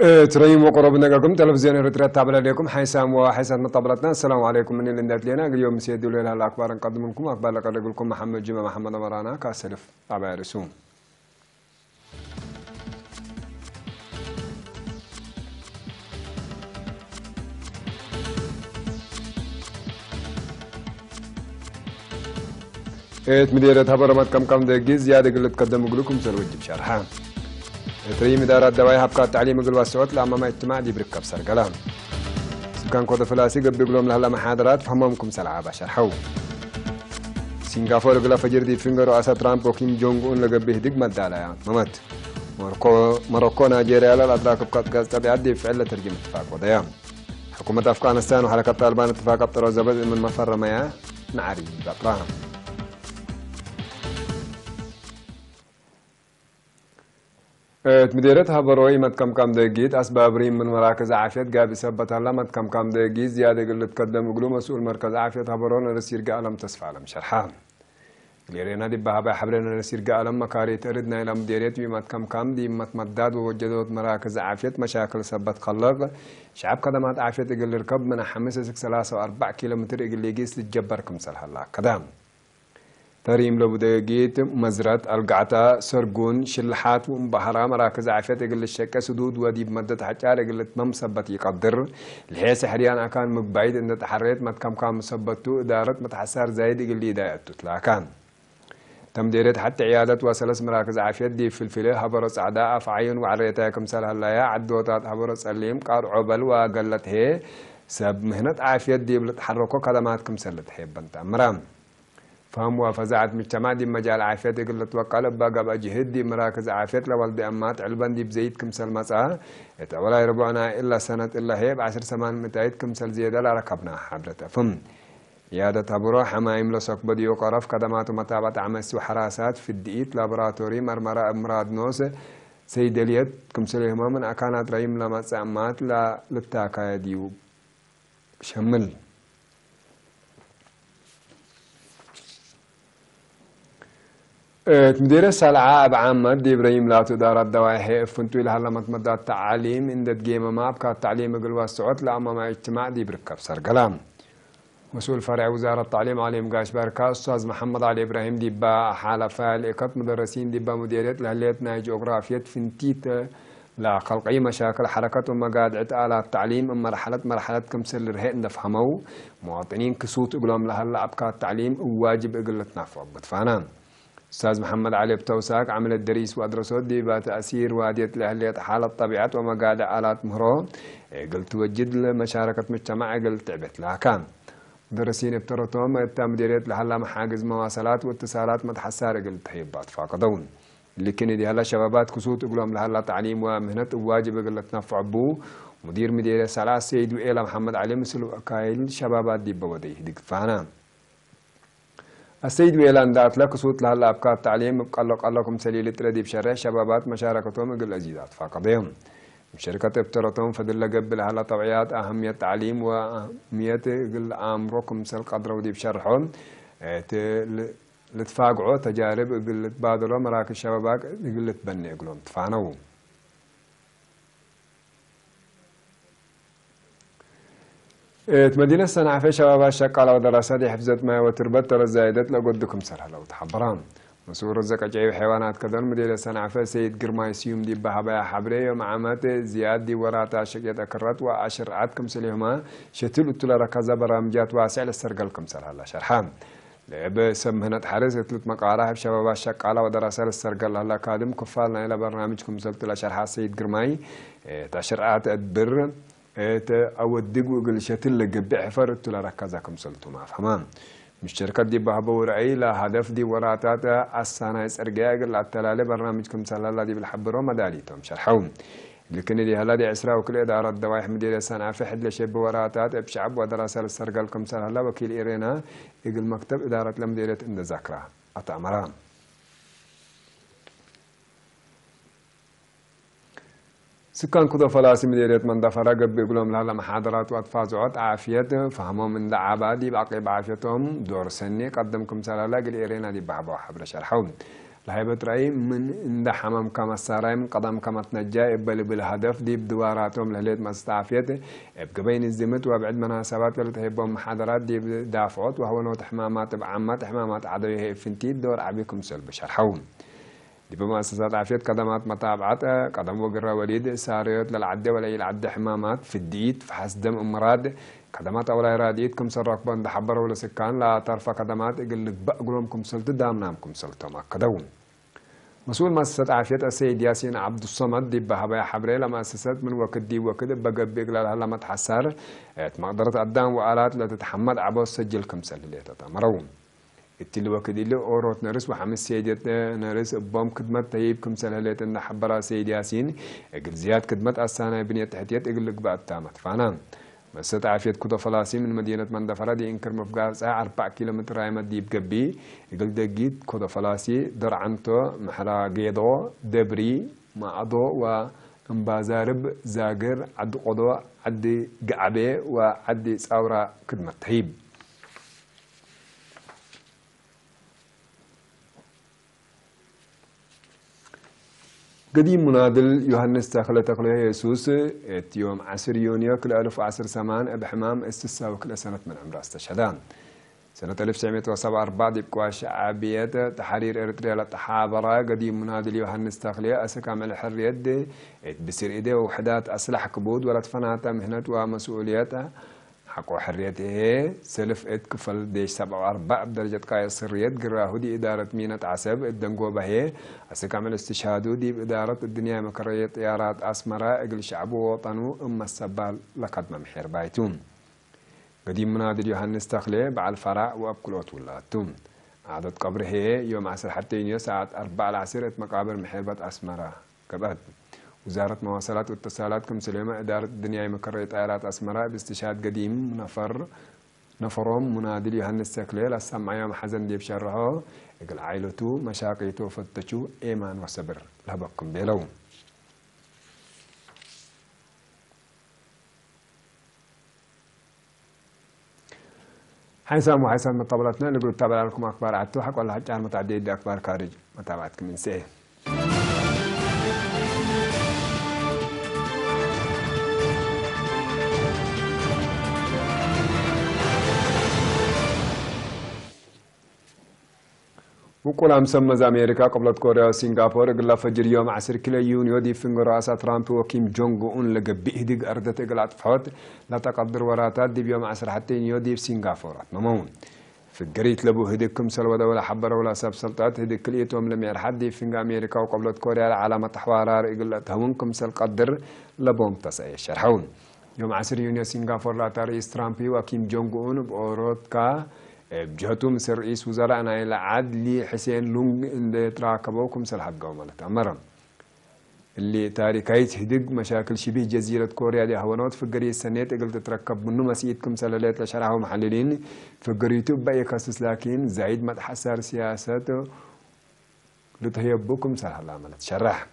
تريم وقرب نقاكم تلفزيون ريتريت تابع عليكم حيسام وحيسان طبلتنا. السلام عليكم من اللي ندات لنا اليوم سيدي لنا الاخبار نقدم لكم اخبار لقد لكم محمد جمعه محمد مرانا كاسلف تابع رسوم. مديرة هبرمت كم دقيقة زيادة قلت تقدم لكم سروج بشرحها. تريم إدارة دواي هبقى التعليم قل والسعود لأمام اجتماع دي بركب سرقلام. سكان كود فلاسي قبل يقولون لها محاضرات فهمكم سلعة بشرحوا. سنغافورة قل فجر دي فينجر رؤساء ترامب وكيم جونغ أون لقبه دق مدالة يا ممت. مروكو نيجيريا الأدراك بقات غاز تبعات دي فعلا ترجمة اتفاق وديام. حكومة أفغانستان وحركة طالبان اتفاق الطرز بدء من مفر مياه نعري بطراهم. مديرتها بروي مت كم دقيقة أسباب ريم من مراكز عافية قاب يثبت هلا مت كم دقيقة زيادة قلة تقدم وقلو مسؤول مركز عافية هبرون رسير قالم تسفعلم شرحها. ليرينا دي بها حبرنا رسير قالم مكاري تردنا إلى مديريت ومت كم دي مت مداد ووجدت مراكز عافية مشاكل ثبت خلق شعب قدمات عافية قل ركب من حمسة 3 كيلومتر قل يجيس للجبر كمسل هلا قدام. تريم لبدقيت مزرات القعتا سرقون شلحات ومبهرة مراكز عافية قل الشكا سدود ودي بمدة حجار قل ممثبت يقدر الحيس حريان كان مقبعيد ان تحريت مت كم مثبتو ادارة متحسار زايد قل لي دايتو تلاكان تمديرت حتى عيادة وسلس مراكز عافية دي في الفيله هبرس عداء فعين وعريتها كمسال هلايا عدوتات هبرس الليم قار عبل وقلت هي سب مهنة عافية دي بلتحركو قدمات كمسالت هي بنت مرام فهم وفزعت مجتمع دي مجال عافية قلت توقع بقى بجهد دي مراكز عافية لولد أمات علبان دي بزيد كمسل مساء ولا يربعنا إلا سنة إلا هي ب10 سمان متعيد كمسل زيادة لا ركبنا حبرته فم يادة بروح ما يملسك بدي وقرف خدمات ومتابعة عمس وحراسات في الدقيق لابراتوري مرمرة أمراض نوس سيدليت كمسل همامن أكانت رئيم لما سأمات لا للتاكايا ديو شمل مدير السلعة أب عامة دي إبراهيم لا تدار الدواحي فنتو لها لما تمدى التعليم إن دتجيم ما بقى التعليم قلوا السعود لأمام اجتماع دي بركب سر كلام مسؤول فرع وزارة التعليم علي مقاش بركة أستاذ محمد علي إبراهيم دي با حالة فعل إقاط مدرسين دي با مديرية لهليتنا جغرافية فنتيت لا خلقي مشاكل حركة ومقادعة آلات التعليم مرحلة كمسل رهين نفهمو مواطنين كسوت قلهم لها أبقى التعليم واجب قلت نفع بتفانان أستاذ محمد علي بتوساك عمل الدريس وأدرسات دي بتأثير وادية لأهلية حالة طبيعة ومقادع آلات مهرو قلت وجد لمشاركة مجتمع قلت تعبت لها كان مدرسين ابترتهم التمديرية لحلا محاجز مواصلات واتصالات متحسارة قلت هيبات فاقدون لكن دي هلا شبابات كسوت قلهم لهلا تعليم ومهنة واجب قلت نفع بو مدير مديرية سلاس سيد وإيلا محمد علي مثل أكايل شبابات دي بوديه دي فانا السيد ويلان دات لك صوت لهلا أبقى التعليم بقال لكم سليل تردي بشرع شبابات مشاركتهم قل أزيدات فاقدهم شركة ابترتهم فدل قبل هلا طبيعات أهمية التعليم وأهمية قل أمركم سل قدروا دي بشرحهم لتفاقعوا تجارب قل تبادلوا مراكز شبابات قل تبني قلهم تفانوا مدينة صنعاء في شباب الشقالة ودراسات حفظت ما وتربت الزايدات لقدكم سرها لو تحبران مسؤول رزق جاي حيوانات كذا مدينة صنعاء في سيد قرماي سيوم دي بها حبري ومعامات زياد دي وراتا شقيت أكرت وعشر عادكم سليهما شتل وتلا ركزة برامجات واسعة للسرقلكم سرها لا شرحان لعب سمهنة حرز تلت مقاراه في شباب الشقالة ودراسات السرقل هلا كادم كفالنا إلى برنامجكم سلت لا شرحة سيد قرماي تشرعات أدبر أو الدقو قل شتل جبع حفرت لا ركزكم سلتو ما فهمان مش شركة دي بهبور أي لا هدف دي وراتات السنة يسرقها قل التلالي برنامجكم سلالة دي بالحبرو مداليتهم شرحون لكن دي هلا دي عسرا وكل إدارة الدوايح مديرية صنعاء في حد لشيب وراتات بشعب ودراسة السرقة لكم سلالة وكيل إيرينا يقل مكتب إدارة لمديرية إند ذاكرة أتأمران سكان كذا فلاسي مديرية من دفرة قبل يقولون لها محاضرات واتفازعات عافية فهموا من دعابة دي باقي بعافيتهم دور سني قدمكم سلالة قل إيرينا دي بحبوا حبر شرحون لهيبة رأي من عند حمام كما السراي من قدم كما تنجا يبل بالهدف دي بدواراتهم لهليت مستعفيته بقبين الزمت وبعد مناسبات اللي تهيبهم محاضرات دي بدافعات وهو نوت حمامات بعامات حمامات عدوية فنتيد دور عبيكم سلب شرحون دي بمؤسسات عافية قدمات متابعات قدم وقرا وليد ساريات للعدة ولا العدة حمامات في الديت في حسدم أمراد قدمات أولا راديتكم سرق بند حبر ولا سكان لا طرف قدمات يقول بقولكم سلط دامنامكم سلط ما قدوم مسؤول مؤسسات عافية السيد ياسين عبد الصمد دي بهبايا حبري لمؤسسات من وقت دي وكده بقى بيقلال هلا ما تحسر مقدرة قدام وآلات لا تتحمل عبوس سجل كم سل اللي تتمرون التلي وكده اللي أوروت نرس وحمس سيدت نرس بام خدمة طيب كم سل اللي تنحبرها سيد ياسين اقل زياد خدمة السنة بنية تحتيات اقل لك بقى التامت فانا مؤسسة عافية كودا فلاسي من مدينة مندفرة دي انكر مفقار ساعة 4 كيلومتر رايمة دي بقبي يقل دقيت كودا فلاسي در عنتو محرا قيدو دبري معضو وانبازارب زاقر عد قضو عد قعبي وعد ساورة خدمة طيب قديم منادل يوحنس تاخل تقليه يسوس يوم 10 يونيو كل 1010 بحمام استساوي كل سنة من عمر استشهدان سنة 1974 يبقى شعبية تحرير إريتريا للتحابرة قديم منادل يوحنس تاخليه أسكام الحرية دي بسير إيديه وحدات أسلحة كبود ولا تفناتا مهنة ومسؤولياتها حقو حريته سلف كفل ديش 74 بدرجة قاية سريت قراه دي إدارة مينة عسب الدنقو بهي أسكام الاستشهادو دي بإدارة الدنيا مكرية طيارات أسمرة إقل شعبو وطنو أم السبال لقد ممحير بايتون قديم منادل يوحنس تاخليه بعد الفرع وأبكلوت ولاتون عدد قبره يوم 10 حتى يونيو ساعة 4 العصر مقابر محيربة أسمرة كبات وزارة مواصلات واتصالات كم سليمة إدارة الدنيا مكرية طيارات أسمراء باستشهاد قديم نفرهم منادل يوحنس تاخليه لسمع يوم حزن دي بشرها يقول عائلته مشاقيته فتشو إيمان وصبر لهبكم بيلو حيسام وحيسام من طبلتنا اللي قلت تابع لكم أخبار عدتو حق ولا حتى متعدد أخبار خارج متابعتكم من سيه وقول مسمى أمريكا قبلت كوريا وسنغافورة قل فجر يوم 10 كيلو يونيو دي فنغ رئاسة ترامب وكيم جونغ أون لقى بيهدق أردت قلعت فحوت لا تقدر وراتات دي بيوم 10 حتى يونيو دي في سنغافورة ممون في القريت لبو هدك كمسل ولا حبر ولا سب سلطات هدك كليتهم لم يرحد دي فنغ أمريكا وقبلت كوريا علامة حوارار قلت هون كمسل قدر لبوم تسعي شرحون يوم 10 يونيو سنغافورة لا رئيس ترامب وكيم جونغ أون بأوروتكا بجهته مصر رئيس وزراء أنا إلى عدلي حسين لونغ اللي تراكبوكم سلحق قوملة أمرهم اللي تاريخيت هدق مشاكل شبه جزيرة كوريا دي هونات في قرية السنة قلت تركب منه مسيتكم سلالات لشرعه محللين في قريته بأي قصص لكن زايد ما تحسر سياساته لتهيبكم سلح العمل شرح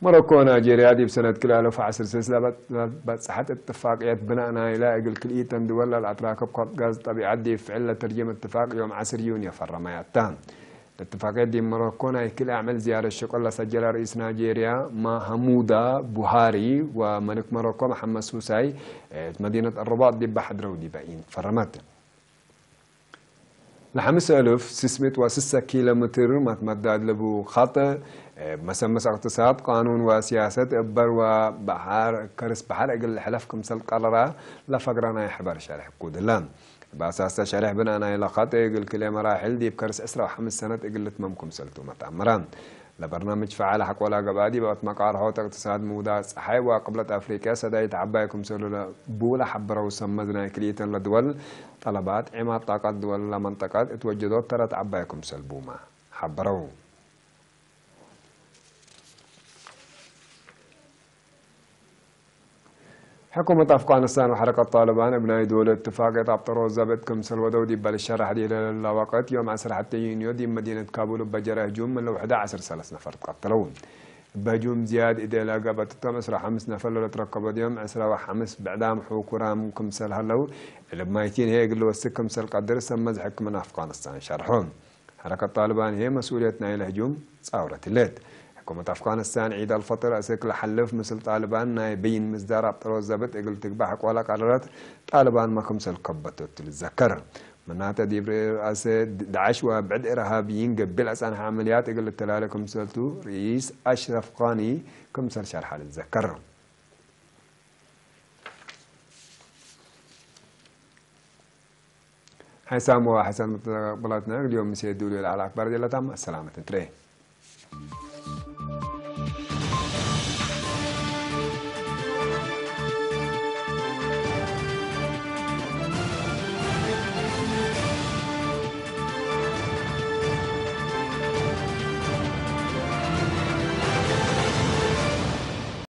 موروكو ونيجيريا دي بسنة كل 1010 سلسلة بتصحت اتفاقيات بناءنا إلى أجل كليتن دول الأتراك بقط غاز طبيعي دي فعل ترجمة اتفاق يوم 10 يونيو في الرمايتان الاتفاقيات دي موروكو كل أعمل زيارة الشكل سجل رئيس نيجيريا محمودا بوهاري وملك موروكو محمد سوساي مدينة الرباط دي بحضروا دي باين فرمت ل5606 كيلومتر متمدد لبو خط مسمس اقتصاد قانون وسياسة إبر وبحر كرس بحر أجل الحلف كمسل قرارة لفقرنا يحبر شارح كود اللام بأساس شارح بنانا إلى خط أجل كل مراحل دي بكرس أسرع 5 سنة أجل تمامكم سلتو متأمران لبرنامج فعال حق ولا قبادي بقت مقار حوت اقتصاد مودا صحي وقبلة أفريقيا سدايت عبايكم سلولا بولا حبرا وسمزنا كليتا لدول طلبات عماد طاقات دول لمنطقات اتوجدوا ترت عبايكم سلبوما حبروا حكومة أفغانستان وحركة طالبان أبناء دولة اتفاقية عبطرو زبط كمسل ودودي بالشرح دي للوقت يوم 10 حتى يونيو دي مدينة كابول بجرى هجوم من لو 11 نفر تقتلون بهجوم زياد إذا لقبت التمس راح أمس نفر تركب اليوم عسرة وحمس بعدام حوكرام كمسل هلو اللي بمايتين هي قالوا السكم سل قدر سمز حكم من أفغانستان شرحهم حركة طالبان هي مسؤوليتنا إلى هجوم ثورة الليل حكومة أفغانستان عيد الفطر أسكل حلف مثل طالبان نايبين مصدر أبطال الزبط إقل تقبح ولا قررت طالبان ما كمسل قبته تتذكر مناطق ديبر أسد داعش وبعد إرهابيين قبل أسان عمليات إقل التلالة كمسلتو رئيس أشرف غاني كمسل شرح تتذكر حسام وحسن متقبلاتنا اليوم مسيدوا لي على أكبر دي تم السلامة تري